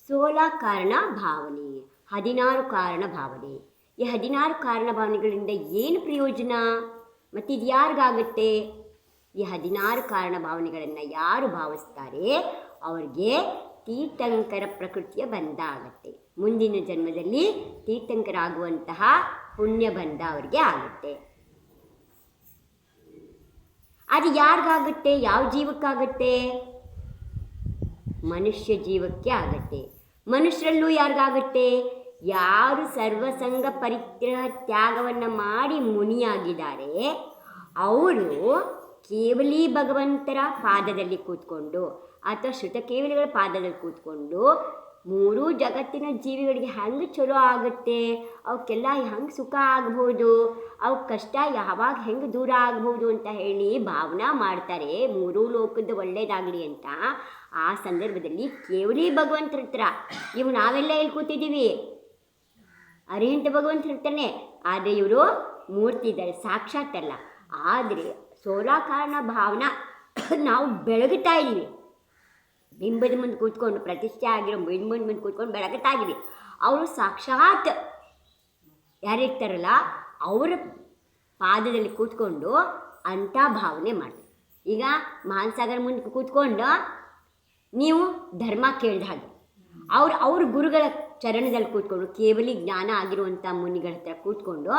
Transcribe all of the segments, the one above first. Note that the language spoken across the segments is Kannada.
16 ಕಾರಣ ಭಾವನೆ, 16 ಕಾರಣ ಭಾವನೆ. ಈ 16 ಕಾರಣ ಭಾವನೆಗಳಿಂದ ಏನು ಪ್ರಯೋಜನ ಮತ್ತು ಇದು ಯಾರಿಗಾಗುತ್ತೆ? ಈ 16 ಕಾರಣ ಭಾವನೆಗಳನ್ನು ಯಾರು ಭಾವಿಸ್ತಾರೆ ಅವ್ರಿಗೆ ತೀರ್ಥಂಕರ ಪ್ರಕೃತಿಯ ಬಂಧ ಆಗುತ್ತೆ. ಮುಂದಿನ ಜನ್ಮದಲ್ಲಿ ತೀರ್ಥಂಕರಾಗುವಂತಹ ಪುಣ್ಯ ಬಂಧ ಅವರಿಗೆ ಆಗುತ್ತೆ. ಅದು ಯಾರಿಗಾಗುತ್ತೆ? ಯಾವ ಜೀವಕ್ಕಾಗುತ್ತೆ? ಮನುಷ್ಯ ಜೀವಕ್ಕೆ ಆಗುತ್ತೆ. ಮನುಷ್ಯರಲ್ಲೂ ಯಾರಿಗಾಗುತ್ತೆ? ಯಾರು ಸರ್ವಸಂಗ ಪರಿಗ್ರಹ ತ್ಯಾಗವನ್ನು ಮಾಡಿ ಮುನಿಯಾಗಿದ್ದಾರೆ ಅವರು ಕೇವಲಿ ಭಗವಂತರ ಪಾದದಲ್ಲಿ ಕೂತ್ಕೊಂಡು ಅಥವಾ ಶ್ರುತಕೇವಲಿಗಳ ಪಾದದಲ್ಲಿ ಕೂತ್ಕೊಂಡು ಮೂರೂ ಜಗತ್ತಿನ ಜೀವಿಗಳಿಗೆ ಹೆಂಗೆ ಚಲೋ ಆಗುತ್ತೆ, ಅವಕ್ಕೆಲ್ಲ ಹೆಂಗೆ ಸುಖ ಆಗ್ಬೋದು, ಅವ್ರ ಕಷ್ಟ ಯಾವಾಗ ಹೆಂಗೆ ದೂರ ಆಗ್ಬೋದು ಅಂತ ಹೇಳಿ ಭಾವನಾ ಮಾಡ್ತಾರೆ, ಮೂರೂ ಲೋಕದ ಒಳ್ಳೇದಾಗಲಿ ಅಂತ. ಆ ಸಂದರ್ಭದಲ್ಲಿ ಕೇವಲಿ ಭಗವಂತರ ಹತ್ರ ಇವು ನಾವೆಲ್ಲ ಎಲ್ಲಿ ಕೂತಿದ್ದೀವಿ, ಅರಿಹಂತ ಭಗವಂತರ ಹತ್ರನೇ. ಆದರೆ ಇವರು ಮೂರ್ತಿ ಇದ್ದಾರೆ, ಸಾಕ್ಷಾತ್ ಅಲ್ಲ. ಆದರೆ 16 ಕಾರಣ ಭಾವನಾ ನಾವು ಬೆಳಗುತ್ತಾ ಇದ್ದೀವಿ. ಬಿಂಬದ ಮುಂದೆ ಕೂತ್ಕೊಂಡು ಪ್ರತಿಷ್ಠೆ ಆಗಿರೋ ಬಿಂಬದ ಮುಂದೆ ಕೂತ್ಕೊಂಡು ಬೆಳಗುತ್ತಾ ಇದ್ದೀವಿ. ಅವರು ಸಾಕ್ಷಾತ್ ಯಾರಿರ್ತಾರಲ್ಲ ಅವರ ಪಾದದಲ್ಲಿ ಕೂತ್ಕೊಂಡು ಅಂಥ ಭಾವನೆ ಮಾಡ್ತಾರೆ. ಈಗ ಮಹಾನ್ಸಾಗರ ಮುಂದೆ ಕೂತ್ಕೊಂಡು ನೀವು ಧರ್ಮ ಕೇಳಿದ ಹಾಗೆ ಅವ್ರ ಗುರುಗಳ ಚರಣದಲ್ಲಿ ಕೂತ್ಕೊಂಡು ಕೇವಲಿ ಜ್ಞಾನ ಆಗಿರುವಂಥ ಮುನಿಗಳ ಹತ್ರ ಕೂತ್ಕೊಂಡು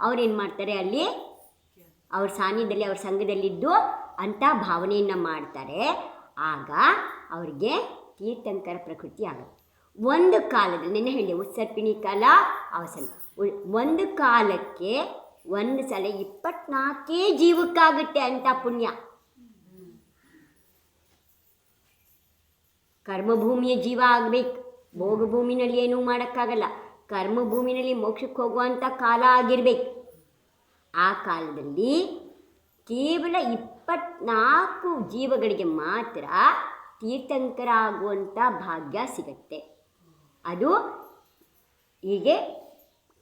ಅವ್ರೇನು ಮಾಡ್ತಾರೆ, ಅಲ್ಲಿ ಅವ್ರ ಸಾನ್ನಿಧ್ಯದಲ್ಲಿ ಅವ್ರ ಸಂಘದಲ್ಲಿದ್ದು ಅಂಥ ಭಾವನೆಯನ್ನು ಮಾಡ್ತಾರೆ. ಆಗ ಅವ್ರಿಗೆ ತೀರ್ಥಂಕರ ಪ್ರಕೃತಿ ಆಗುತ್ತೆ. ಒಂದು ಕಾಲದಲ್ಲಿ ನೆನ್ನೆ ಹೇಳಿ ಉತ್ಸರ್ಪಿಣಿ ಕಾಲ ಅವಸನ, ಒಂದು ಕಾಲಕ್ಕೆ ಒಂದು ಸಲ 24 ಜೀವಕ್ಕಾಗುತ್ತೆ ಅಂಥ ಪುಣ್ಯ. ಕರ್ಮಭೂಮಿಯ ಜೀವ ಆಗಬೇಕು, ಭೋಗಭೂಮಿನಲ್ಲಿ ಏನೂ ಮಾಡೋಕ್ಕಾಗಲ್ಲ. ಕರ್ಮಭೂಮಿನಲ್ಲಿ ಮೋಕ್ಷಕ್ಕೆ ಹೋಗುವಂಥ ಕಾಲ ಆಗಿರಬೇಕು. ಆ ಕಾಲದಲ್ಲಿ ಕೇವಲ 24 ಜೀವಗಳಿಗೆ ಮಾತ್ರ ತೀರ್ಥಂಕರ ಆಗುವಂಥ ಭಾಗ್ಯ ಸಿಗತ್ತೆ. ಅದು ಹೀಗೆ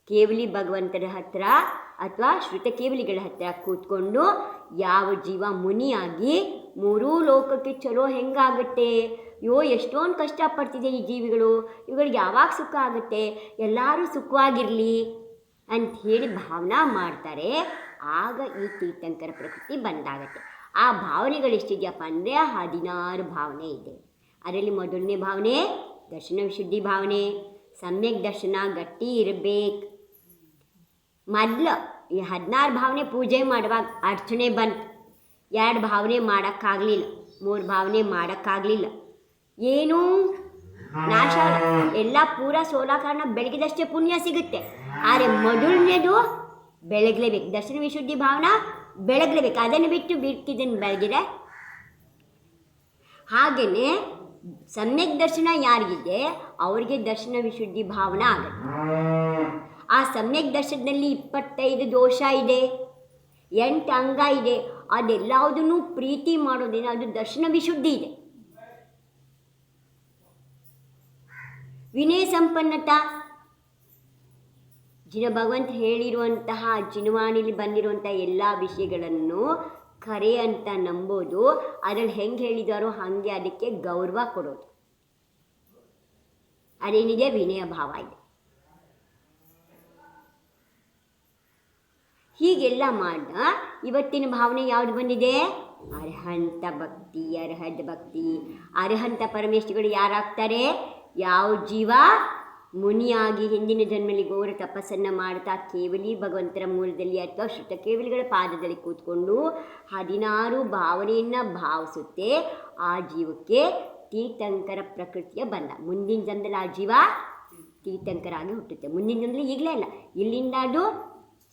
ಕೇವಲಿ ಭಗವಂತರ ಹತ್ರ ಅಥವಾ ಶ್ರುತಕೇವಲಿಗಳ ಹತ್ರ ಕೂತ್ಕೊಂಡು ಯಾವ ಜೀವ ಮುನಿಯಾಗಿ ಮೂರೂ ಲೋಕಕ್ಕೆ ಚಲೋ ಹೆಂಗಾಗುತ್ತೆ, ಎಷ್ಟೊಂದು ಕಷ್ಟಪಡ್ತಿದೆ ಈ ಜೀವಿಗಳು, ಇವುಗಳಿಗೆ ಯಾವಾಗ ಸುಖ ಆಗುತ್ತೆ, ಎಲ್ಲರೂ ಸುಖವಾಗಿರಲಿ ಅಂತ ಹೇಳಿ ಭಾವನಾ ಮಾಡ್ತಾರೆ. ಆಗ ಈ ತೀರ್ಥಂಕರ ಪ್ರಕೃತಿ ಬಂದಾಗತ್ತೆ. ಆ ಭಾವನೆಗಳೆಷ್ಟಿದೆಯಪ್ಪ ಅಂದರೆ 16 ಭಾವನೆ ಇದೆ. ಅದರಲ್ಲಿ ಮೊದಲನೇ ಭಾವನೆ ದರ್ಶನ ವಿಶುದ್ಧಿ ಭಾವನೆ. ಸಮ್ಯಕ್ ದರ್ಶನ ಗಟ್ಟಿ ಇರಬೇಕು. ಮೊದಲು ಈ 16 ಭಾವನೆ ಪೂಜೆ ಮಾಡುವಾಗ ಅರ್ಚನೆ ಬಂತು. 2 ಭಾವನೆ ಮಾಡೋಕ್ಕಾಗಲಿಲ್ಲ, 3 ಭಾವನೆ ಮಾಡೋಕ್ಕಾಗಲಿಲ್ಲ, ಏನೂ ನಾಶ ಎಲ್ಲ ಪೂರ 16 ಕಾರಣ ಬೆಳಗಿದಷ್ಟೇ ಪುಣ್ಯ ಸಿಗುತ್ತೆ. ಆದರೆ ಮೊದಲನೇದು ಬೆಳಗಲೇಬೇಕು. ದರ್ಶನ ವಿಶುದ್ಧಿ ಭಾವನಾ ಬೆಳಗಲೇಬೇಕು. ಅದನ್ನು ಬಿಟ್ಟು ಬಿಟ್ಟಿದ್ದನ್ನು ಬೆಳಗಿದೆ. ಹಾಗೆಯೇ ಸಮ್ಯಕ್ ದರ್ಶನ ಯಾರಿಗಿದೆ ಅವರಿಗೆ ದರ್ಶನ ವಿಶುದ್ಧಿ ಭಾವನಾ ಆಗುತ್ತೆ. ಆ ಸಮ್ಯಕ್ ದರ್ಶನದಲ್ಲಿ 25 ದೋಷ ಇದೆ, 8 ಅಂಗ ಇದೆ. ಅದೆಲ್ಲದನ್ನು ಪ್ರೀತಿ ಮಾಡೋದೇನು, ಅದು ದರ್ಶನ ವಿಶುದ್ಧಿ ಇದೆ. ವಿನಯ ಸಂಪನ್ನತ ಭಗವಂತ ಹೇಳಿರುವಂತಹ ಚಿನವಾಣಿಲಿ ಬಂದಿರುವಂಥ ಎಲ್ಲ ವಿಷಯಗಳನ್ನು ಖರೆ ಅಂತ ನಂಬೋದು, ಅದರಲ್ಲಿ ಹೆಂಗೆ ಹೇಳಿದಾರೋ ಹಾಗೆ ಅದಕ್ಕೆ ಗೌರವ ಕೊಡೋದು, ಅದೇನಿದೆ ವಿನಯ ಭಾವ ಇದೆ. ಹೀಗೆಲ್ಲ ಮಾಡ ಇವತ್ತಿನ ಭಾವನೆ ಯಾವುದು ಬಂದಿದೆ? ಅರ್ಹಂತ ಭಕ್ತಿ. ಅರ್ಹದ ಭಕ್ತಿ, ಅರ್ಹಂತ ಪರಮೇಶ್ವರಿಗಳು ಯಾರಾಗ್ತಾರೆ? ಯಾವ ಜೀವ ಮುನಿಯಾಗಿ ಹಿಂದಿನ ಜನ್ಮದಲ್ಲಿ ಘೋರ ತಪಸ್ಸನ್ನು ಮಾಡ್ತಾ ಕೇವಲಿ ಭಗವಂತರ ಮೂಲದಲ್ಲಿ ಅಥವಾ ಶ್ರುತ ಕೇವಲಿಗಳ ಪಾದದಲ್ಲಿ ಕೂತ್ಕೊಂಡು 16 ಭಾವನೆಯನ್ನು ಭಾವಿಸುತ್ತೆ, ಆ ಜೀವಕ್ಕೆ ತೀರ್ಥಂಕರ ಪ್ರಕೃತಿಯ ಬಂಧ. ಮುಂದಿನ ಜನ್ಮದಲ್ಲಿ ಆ ಜೀವ ತೀರ್ಥಂಕರ ಆಗಿ ಹುಟ್ಟುತ್ತೆ. ಮುಂದಿನ ಜನ್ಮದಲ್ಲಿ ಈಗಲೇ ಅಲ್ಲ, ಇಲ್ಲಿಂದ ಅದು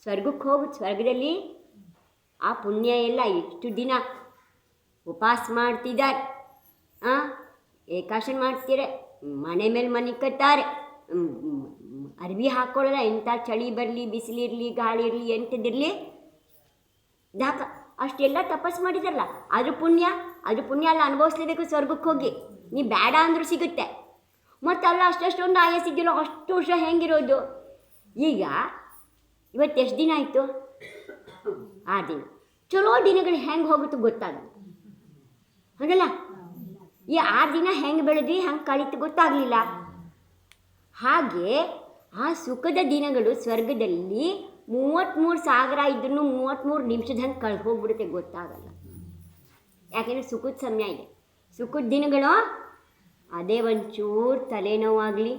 ಸ್ವರ್ಗಕ್ಕೆ ಹೋಗುತ್ತೆ. ಸ್ವರ್ಗದಲ್ಲಿ ಆ ಪುಣ್ಯ ಎಲ್ಲ ಎಷ್ಟು ದಿನ ಉಪವಾಸ ಮಾಡ್ತಿದ್ದಾರೆ, ಏಕಾಶನ ಮಾಡ್ತೀರೆ, ಮನೆ ಮೇಲೆ ಮನೆ ಕಟ್ತಾರೆ, ಅರ್ವಿ ಹಾಕ್ಕೊಳ್ಳಲ್ಲ. ಎಂಥ ಚಳಿ ಬರಲಿ, ಬಿಸಿಲಿರಲಿ, ಗಾಳಿ ಇರಲಿ, ಎಂಥದಿರಲಿ ಅಷ್ಟೆಲ್ಲ ತಪಸ್ಸು ಮಾಡಿದಾರಲ್ಲ, ಅದು ಪುಣ್ಯ ಎಲ್ಲ ಅನುಭವಿಸ್ಲೇಬೇಕು. ಸ್ವರ್ಗಕ್ಕೆ ಹೋಗಿ ನೀ ಬೇಡ ಅಂದರೂ ಸಿಗುತ್ತೆ. ಮತ್ತು ಅಲ್ಲ ಅಷ್ಟೊಂದು ಆಯಸ್ಸಿದ್ದಿರೋ ಅಷ್ಟು ವರ್ಷ ಹೆಂಗಿರೋದು. ಈಗ ಇವತ್ತು ಎಷ್ಟು ದಿನ ಆಯಿತು? 6 ದಿನ. ಚಲೋ ದಿನಗಳು ಹೆಂಗೆ ಹೋಗುತ್ತೋ ಗೊತ್ತಾಗಲ್ಲ, ಹಾಗಲ್ಲ? ಈ 6 ದಿನ ಹೆಂಗೆ ಬೆಳೆದ್ವಿ, ಹೆಂಗೆ ಕಳೀತು ಗೊತ್ತಾಗಲಿಲ್ಲ. ಹಾಗೆ ಆ ಸುಖದ ದಿನಗಳು ಸ್ವರ್ಗದಲ್ಲಿ 33,000 ಇದ್ರೂ 33 ನಿಮಿಷದ ಹಂಗೆ ಕಳೆದು ಹೋಗ್ಬಿಡುತ್ತೆ, ಗೊತ್ತಾಗಲ್ಲ. ಯಾಕೆಂದರೆ ಸುಖದ ಸಮಯ ಇದೆ. ಸುಖದ ದಿನಗಳು ಅದೇ ಒಂಚೂರು ತಲೆನೋವಾಗಲಿ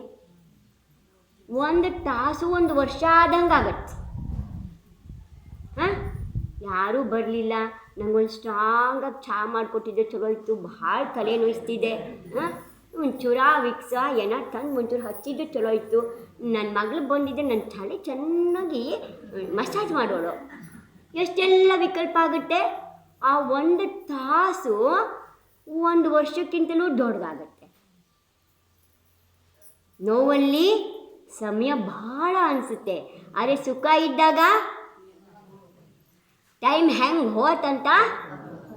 1 ತಾಸು 1 ವರ್ಷ ಆದಂಗೆ ಆಗತ್ತೆ. ಹಾಂ, ಯಾರೂ ಬರಲಿಲ್ಲ, ನಂಗೊಂದು ಸ್ಟ್ರಾಂಗಾಗಿ ಚಹಾ ಮಾಡಿಕೊಟ್ಟಿದ್ದೆ, ಚಲೋ ಇತ್ತು, ಭಾಳ ತಲೆ ನೋಯಿಸ್ತಿದೆ, ಹಾಂ, ಒಂಚೂರ ವಿಕ್ಸ ಏನೋ ತಂದು ಒಂಚೂರು ಹಚ್ಚಿದ್ದು ಚಲೋ ಇತ್ತು, ನನ್ನ ಮಗಳು ಬಂದಿದ್ದೆ, ನನ್ನ ತಲೆ ಚೆನ್ನಾಗಿ ಮಸಾಜ್ ಮಾಡೋಳು. ಎಷ್ಟೆಲ್ಲ ವಿಕಲ್ಪ ಆಗುತ್ತೆ. ಆ 1 ತಾಸು 1 ವರ್ಷಕ್ಕಿಂತಲೂ ದೊಡ್ಡದಾಗತ್ತೆ. ನೋವಲ್ಲಿ ಸಮಯ ಭಾಳ ಅನಿಸುತ್ತೆ, ಆದರೆ ಸುಖ ಇದ್ದಾಗ ಟೈಮ್ ಹೆಂಗೆ ಹೋತಂತ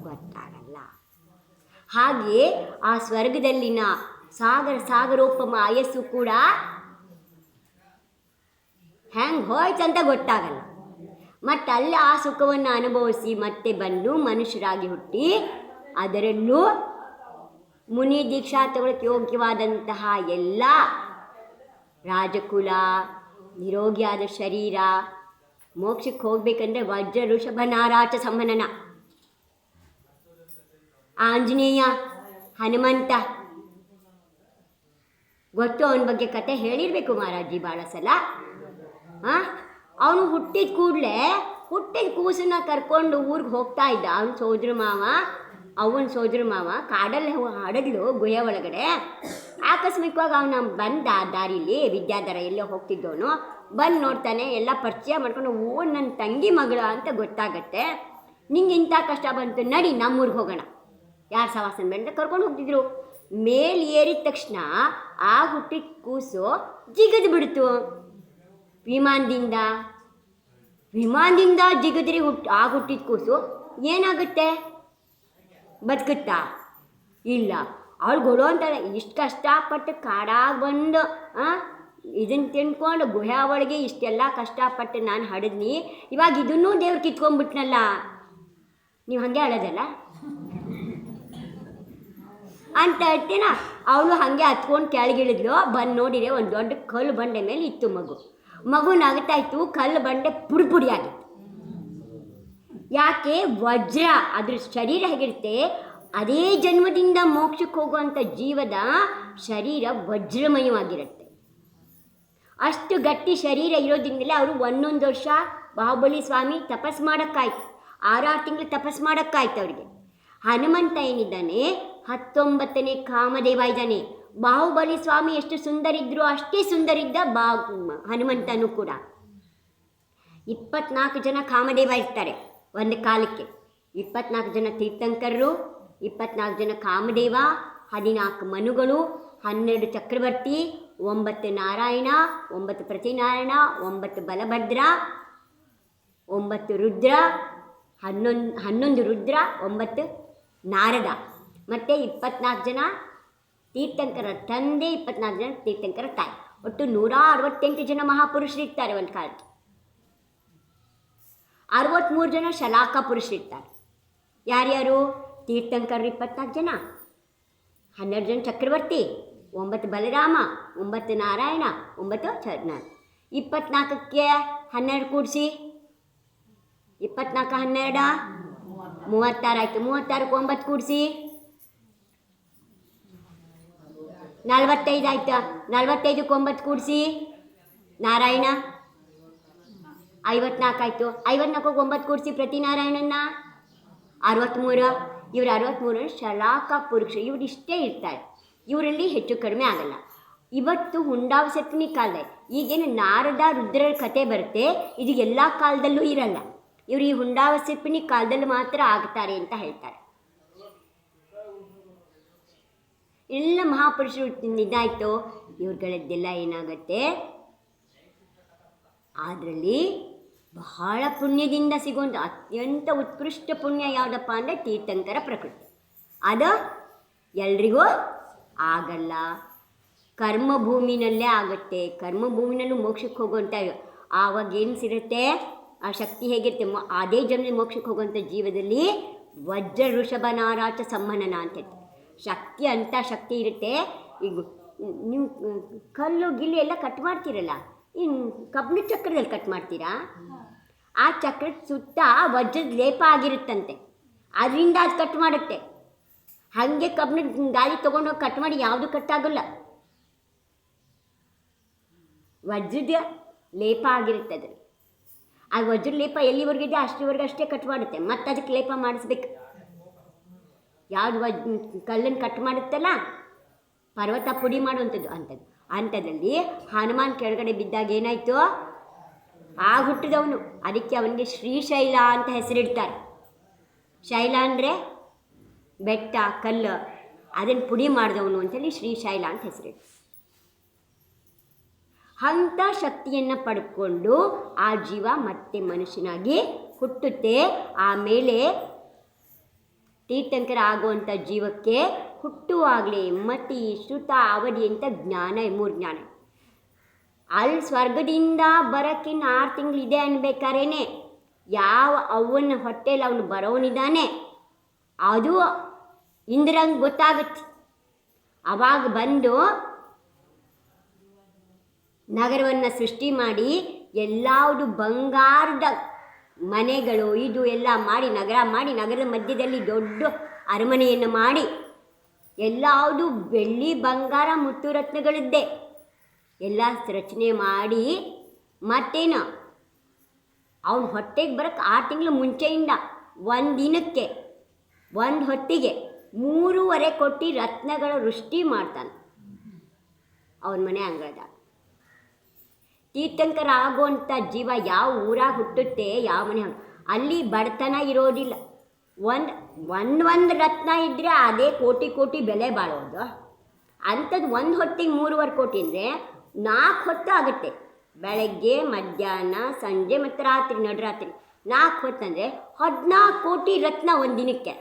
ಗೊತ್ತಾಗಲ್ಲ. ಹಾಗೆ ಆ ಸ್ವರ್ಗದಲ್ಲಿನ ಸಾಗರೋಪಮ ಆಯಸ್ಸು ಕೂಡ ಹೆಂಗೆ ಹೋಯ್ತಂತ ಗೊತ್ತಾಗಲ್ಲ. ಮತ್ತು ಅಲ್ಲಿ ಆ ಸುಖವನ್ನು ಅನುಭವಿಸಿ ಮತ್ತೆ ಬಂದು ಮನುಷ್ಯರಾಗಿ ಹುಟ್ಟಿ, ಅದರಲ್ಲೂ ಮುನಿ ದೀಕ್ಷಾ ತಗೊಳ್ಳೋಕ್ಕೆ ಯೋಗ್ಯವಾದಂತಹ ಎಲ್ಲ ರಾಜಕುಲ, ನಿರೋಗಿಯಾದ ಶರೀರ, ಮೋಕ್ಷಕ್ಕೆ ಹೋಗ್ಬೇಕಂದ್ರೆ ವಜ್ರ ಋಷಭ ನಾರಾಚ ಸಂಹನನ, ಆಂಜನೇಯ, ಹನುಮಂತ, ಗೊತ್ತು ಅವನ ಬಗ್ಗೆ ಕತೆ ಹೇಳಿರಬೇಕು ಮಹಾರಾಜಿ ಭಾಳ ಸಲ. ಹಾಂ, ಅವನು ಹುಟ್ಟಿದ ಕೂಸನ್ನ ಕರ್ಕೊಂಡು ಊರಿಗೆ ಹೋಗ್ತಾ ಇದ್ದ. ಅವನ ಸೋದ್ರ ಮಾವ ಕಾಡಲ್ಲಿ ಹಡಗ್ಲು ಗುಹೆ ಒಳಗಡೆ. ಆಕಸ್ಮಿಕವಾಗಿ ಅವನ ಬಂದ ದಾರಿಲಿ, ವಿದ್ಯಾಧರ ಎಲ್ಲೋ ಹೋಗ್ತಿದ್ದವನು ಬಂದು ನೋಡ್ತಾನೆ, ಎಲ್ಲ ಪರಿಚಯ ಮಾಡ್ಕೊಂಡು, ಓ ನನ್ನ ತಂಗಿ ಮಗಳು ಅಂತ ಗೊತ್ತಾಗತ್ತೆ. ನಿಂಗೆ ಇಂಥ ಕಷ್ಟ ಬಂತು, ನಡಿ ನಮ್ಮೂರಿಗೆ ಹೋಗೋಣ, ಯಾರು ಸವಾಸನ ಬೇಡ ಕರ್ಕೊಂಡು ಹೋಗ್ತಿದ್ರು. ಮೇಲೆ ಏರಿದ ತಕ್ಷಣ ಆ ಹುಟ್ಟಿದ ಕೂಸು ಜಿಗದು ಬಿಡ್ತು. ವಿಮಾನದಿಂದ ಜಿಗದ್ರಿ ಹುಟ್ಟಿದ ಕೂಸು ಏನಾಗುತ್ತೆ? ಬದುಕುತ್ತಾ? ಇಲ್ಲ. ಅವಳು ಗೊಳು ಅಂತಾಳೆ, ಇಷ್ಟು ಕಷ್ಟಪಟ್ಟು ಕಾಡಾಗಿ ಬಂದು ಇದನ್ನು ತಿನ್ಕೊಂಡು ಗುಹೆ ಒಳಗೆ ಇಷ್ಟೆಲ್ಲ ಕಷ್ಟಪಟ್ಟು ನಾನು ಹಡಿದ್ನಿ, ಇವಾಗ ಇದನ್ನೂ ದೇವ್ರು ಕಿತ್ಕೊಂಡ್ಬಿಟ್ನಲ್ಲ. ನೀವು ಹಾಗೆ ಹೇಳೋದಲ್ಲ ಅಂತ ಹೇಳ್ತೀನ. ಅವಳು ಹಾಗೆ ಹತ್ಕೊಂಡು ಕೆಳಗಿಳಿದ್ಲು. ಬಂದು ನೋಡಿದ್ರೆ ಒಂದು ದೊಡ್ಡ ಕಲ್ಲು ಬಂಡೆ ಮೇಲೆ ಇತ್ತು ಮಗು ನಗ್ತಾ ಇತ್ತು. ಕಲ್ಲು ಬಂಡೆ ಪುಡಿ ಆಗಿತ್ತು. ಯಾಕೆ? ವಜ್ರ, ಅದ್ರ ಶರೀರ ಹೇಗಿರುತ್ತೆ, ಅದೇ ಜನ್ಮದಿಂದ ಮೋಕ್ಷಕ್ಕೆ ಹೋಗುವಂಥ ಜೀವದ ಶರೀರ ವಜ್ರಮಯವಾಗಿರುತ್ತೆ. ಅಷ್ಟು ಗಟ್ಟಿ ಶರೀರ ಇರೋದ್ರಿಂದಲೇ ಅವರು 1 ವರ್ಷ ಬಾಹುಬಲಿ ಸ್ವಾಮಿ ತಪಸ್ ಮಾಡೋಕ್ಕಾಯ್ತು, 6 ತಿಂಗಳು ತಪಸ್ ಮಾಡೋಕ್ಕಾಯ್ತು ಅವರಿಗೆ. ಹನುಮಂತ ಏನಿದ್ದಾನೆ 19ನೇ ಕಾಮದೇವ ಇದ್ದಾನೆ. ಬಾಹುಬಲಿ ಸ್ವಾಮಿ ಎಷ್ಟು ಸುಂದರಿದ್ರು ಅಷ್ಟೇ ಸುಂದರಿದ್ದ ಹನುಮಂತನೂ ಕೂಡ. 24 ಜನ ಕಾಮದೇವ ಇರ್ತಾರೆ ಒಂದು ಕಾಲಕ್ಕೆ. 24 ಜನ ತೀರ್ಥಂಕರರು, 24 ಜನ ಕಾಮದೇವ, 14 ಮನುಗಳು, 12 ಚಕ್ರವರ್ತಿ, 9 ನಾರಾಯಣ, 9 ಪ್ರತಿನಾರಾಯಣ, 9 ಬಲಭದ್ರ, 9 ರುದ್ರ, 11 ರುದ್ರ, 9 ನಾರದ, ಮತ್ತು 24 ಜನ ತೀರ್ಥಂಕರ ತಂದೆ, 24 ಜನ ತೀರ್ಥಂಕರ ತಾಯಿ. ಒಟ್ಟು 168 ಜನ ಮಹಾಪುರುಷರಿರ್ತಾರೆ ಒಂದು ಕಾಲಕ್ಕೆ. 63 ಜನ ಶಲಾಕ ಪುರುಷರಿರ್ತಾರೆ. ಯಾರ್ಯಾರು? ತೀರ್ಥಂಕರರು 24 ಜನ, 12 ಜನ ಚಕ್ರವರ್ತಿ, 9 ಬಲರಾಮ, 9 ನಾರಾಯಣ, 9 ಚರಣ. 24ಕ್ಕೆ 12 ಕೂಡಿಸಿ, 24 12 36 ಆಯಿತು. 36ಕ್ಕೆ 9 ಕೂಡಿಸಿ 45 ಆಯಿತಾ. 45ಕ್ಕೆ 9 ಕೂಡಿಸಿ ನಾರಾಯಣ 54 ಆಯಿತು. 54ಕ್ಕೆ 9 ಕೂಡಿಸಿ ಪ್ರತಿನಾರಾಯಣನ 63. ಇವರು 63 ಶಲಾಕ ಪುರುಷ. ಇವರು ಇಷ್ಟೇ ಇರ್ತಾರೆ, ಇವರಲ್ಲಿ ಹೆಚ್ಚು ಕಡಿಮೆ ಆಗಲ್ಲ. ಇವತ್ತು ಹುಂಡಾವಸತ್ನಿ ಕಾಲದ ಈಗೇನು ನಾರದ ರುದ್ರರ ಕತೆ ಬರುತ್ತೆ, ಇದು ಎಲ್ಲ ಕಾಲದಲ್ಲೂ ಇರಲ್ಲ. ಇವರು ಈ ಹುಂಡಾವಸರ್ಪಿಣಿ ಕಾಲದಲ್ಲಿ ಮಾತ್ರ ಆಗ್ತಾರೆ ಅಂತ ಹೇಳ್ತಾರೆ. ಎಲ್ಲ ಮಹಾಪುರುಷರು ಇದಾಯಿತು. ಇವ್ರುಗಳದ್ದೆಲ್ಲ ಏನಾಗುತ್ತೆ, ಅದರಲ್ಲಿ ಬಹಳ ಪುಣ್ಯದಿಂದ ಸಿಗುವಂಥ ಅತ್ಯಂತ ಉತ್ಕೃಷ್ಟ ಪುಣ್ಯ ಯಾವುದಪ್ಪ ಅಂದರೆ ತೀರ್ಥಂಕರ ಪ್ರಕೃತಿ. ಅದು ಎಲ್ರಿಗೂ ಆಗಲ್ಲ, ಕರ್ಮಭೂಮಿನಲ್ಲೇ ಆಗುತ್ತೆ. ಕರ್ಮಭೂಮಿನಲ್ಲೂ ಮೋಕ್ಷಕ್ಕೆ ಹೋಗುವಂಥ ಆವಾಗ ಏನು ಸಿಗುತ್ತೆ, ಆ ಶಕ್ತಿ ಹೇಗಿರುತ್ತೆ, ಅದೇ ಜನ್ಮ ಮೋಕ್ಷಕ್ಕೆ ಹೋಗುವಂಥ ಜೀವದಲ್ಲಿ ವಜ್ರ ಋಷಭ ನಾರಾಚ ಸಂಹನನ ಅಂತ ಶಕ್ತಿ ಅಂತ ಶಕ್ತಿ ಇರುತ್ತೆ. ಈಗ ನೀವು ಕಲ್ಲು ಗಿಲ್ಲು ಎಲ್ಲ ಕಟ್ ಮಾಡ್ತೀರಲ್ಲ, ಇನ್ನು ಕಬ್ಬಿಣ ಚಕ್ರದಲ್ಲಿ ಕಟ್ ಮಾಡ್ತೀರಾ? ಆ ಚಕ್ರದ ಸುತ್ತ ವಜ್ರದ ಲೇಪ ಆಗಿರುತ್ತಂತೆ, ಅದರಿಂದ ಅದು ಕಟ್ ಮಾಡುತ್ತೆ. ಹಾಗೆ ಕಬ್ಬಿಣ ಗಾಳಿ ತೊಗೊಂಡೋಗಿ ಕಟ್ ಮಾಡಿ ಯಾವುದು ಕಟ್ಟಾಗಲ್ಲ, ವಜ್ರದ ಲೇಪ ಆಗಿರುತ್ತೆ ಅದು. ಆ ವಜ್ರದ ಲೇಪ ಎಲ್ಲಿವರೆಗಿದೆ ಅಷ್ಟರವರೆಗೆ ಅಷ್ಟೇ ಕಟ್ ಮಾಡುತ್ತೆ, ಮತ್ತು ಅದಕ್ಕೆ ಲೇಪ ಮಾಡಿಸ್ಬೇಕು. ಯಾವುದು ಕಲ್ಲನ್ನು ಕಟ್ ಮಾಡುತ್ತಲ್ಲ, ಪರ್ವತ ಪುಡಿ ಮಾಡುವಂಥದ್ದು ಅಂಥದ್ರಲ್ಲಿ ಹನುಮಾನ್ ಕೆಳಗಡೆ ಬಿದ್ದಾಗ ಏನಾಯಿತು, ಹುಟ್ಟಿದವನು. ಅದಕ್ಕೆ ಅವನಿಗೆ ಶ್ರೀಶೈಲ ಅಂತ ಹೆಸರಿಡ್ತಾರೆ. ಶೈಲ ಅಂದರೆ ಬೆಟ್ಟ, ಕಲ್ಲು, ಅದನ್ನು ಪುಡಿ ಮಾಡಿದವನು ಅಂತೇಳಿ ಶ್ರೀಶೈಲ ಅಂತ ಹೆಸರಿಡ್ತಾರೆ. ಅಂಥ ಶಕ್ತಿಯನ್ನು ಪಡ್ಕೊಂಡು ಆ ಜೀವ ಮತ್ತೆ ಮನುಷ್ಯನಾಗಿ ಹುಟ್ಟುತ್ತೆ. ಆಮೇಲೆ ತೀರ್ಥಂಕರ ಆಗುವಂಥ ಜೀವಕ್ಕೆ ಹುಟ್ಟುವಾಗಲೇ ಮತಿ, ಶ್ರುತ, ಅವಧಿ ಅಂತ ಜ್ಞಾನ, 3 ಜ್ಞಾನ. ಅಲ್ಲಿ ಸ್ವರ್ಗದಿಂದ ಬರೋಕ್ಕೆ 6 ತಿಂಗಳಿದೆ ಅನ್ಬೇಕಾರೇನೆ ಯಾವ ಅವನ ಹೊಟ್ಟೆಯಲ್ಲಿ ಅವನು ಬರೋನಿದ್ದಾನೆ ಅದು ಇಂದ್ರಂಗೆ ಗೊತ್ತಾಗುತ್ತೆ. ಅವಾಗ ಬಂದು ನಗರವನ್ನು ಸೃಷ್ಟಿ ಮಾಡಿ ಎಲ್ಲವುದು ಬಂಗಾರದ ಮನೆಗಳು ಇದು ಎಲ್ಲ ಮಾಡಿ ನಗರದ ಮಧ್ಯದಲ್ಲಿ ದೊಡ್ಡ ಅರಮನೆಯನ್ನು ಮಾಡಿ ಎಲ್ಲವುದು ಬೆಳ್ಳಿ ಬಂಗಾರ ಮುತ್ತು ರತ್ನಗಳಿದ್ದೆ ಎಲ್ಲ ರಚನೆ ಮಾಡಿ, ಮತ್ತೇನು ಅವನ ಹೊಟ್ಟೆಗೆ ಬರೋಕ್ಕೆ 6 ತಿಂಗಳು ಮುಂಚೆಯಿಂದ ಒಂದು ದಿನಕ್ಕೆ ಒಂದು ಹೊತ್ತಿಗೆ 3.5 ಕೋಟಿ ರತ್ನಗಳ ವೃಷ್ಟಿ ಮಾಡ್ತಾನೆ ಅವನ ಮನೆ ಅಂಗಳದಾಗ. ತೀರ್ಥಂಕರ ಆಗುವಂಥ ಜೀವ ಯಾವ ಊರಾಗ ಹುಟ್ಟುತ್ತೆ, ಯಾವ ಮನೆ ಅಲ್ಲಿ ಬಡತನ ಇರೋದಿಲ್ಲ. ಒಂದು ರತ್ನ ಇದ್ದರೆ ಅದೇ ಕೋಟಿ ಬೆಲೆ ಬಾಳೋದು. ಅಂಥದ್ದು ಒಂದು ಹೊತ್ತಿಗೆ 3.5 ಕೋಟಿ ಅಂದರೆ 4 ಹೊತ್ತು ಆಗುತ್ತೆ. ಬೆಳಗ್ಗೆ, ಮಧ್ಯಾಹ್ನ, ಸಂಜೆ ಮತ್ತು ರಾತ್ರಿ, ನಡುರಾತ್ರಿ 4 ಹೊತ್ತಂದರೆ 14 ಕೋಟಿ ರತ್ನ ಒಂದು ದಿನಕ್ಕೆ.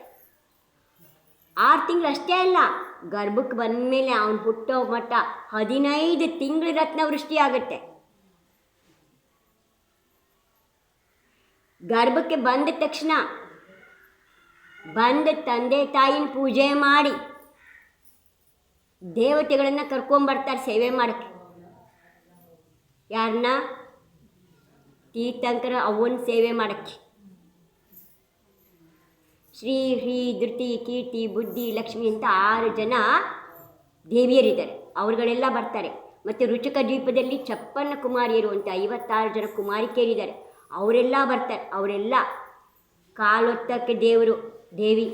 6 ತಿಂಗಳು ಅಷ್ಟೇ ಅಲ್ಲ, ಗರ್ಭಕ್ಕೆ ಬಂದಮೇಲೆ ಅವನು ಹುಟ್ಟೋ ಮಟ್ಟ 15 ತಿಂಗಳು ರತ್ನ ವೃಷ್ಟಿ ಆಗುತ್ತೆ. ಗರ್ಭಕ್ಕೆ ಬಂದ ತಕ್ಷಣ ಬಂದ ತಂದೆ ತಾಯಿನ ಪೂಜೆ ಮಾಡಿ ದೇವತೆಗಳನ್ನು ಕರ್ಕೊಂಬರ್ತಾರೆ ಸೇವೆ ಮಾಡೋಕ್ಕೆ. ಯಾರನ್ನ? ತೀರ್ಥಂಕರ ಅವನ ಸೇವೆ ಮಾಡೋಕ್ಕೆ. ಶ್ರೀ ಧೃತಿ, ಕೀರ್ತಿ, ಬುದ್ಧಿ, ಲಕ್ಷ್ಮಿ ಅಂತ 6 ಜನ ದೇವಿಯರಿದ್ದಾರೆ. ಅವ್ರುಗಳೆಲ್ಲ ಬರ್ತಾರೆ. ಮತ್ತು ರುಚಕ ದ್ವೀಪದಲ್ಲಿ 56 ಕುಮಾರಿಯರು ಅಂತ 56 ಜನ ಕುಮಾರಿಕೆಯರಿದ್ದಾರೆ. ಅವರೆಲ್ಲ ಬರ್ತಾರೆ. ಅವರೆಲ್ಲ ಕಾಲೊತ್ತಕ್ಕೆ ದೇವಿ,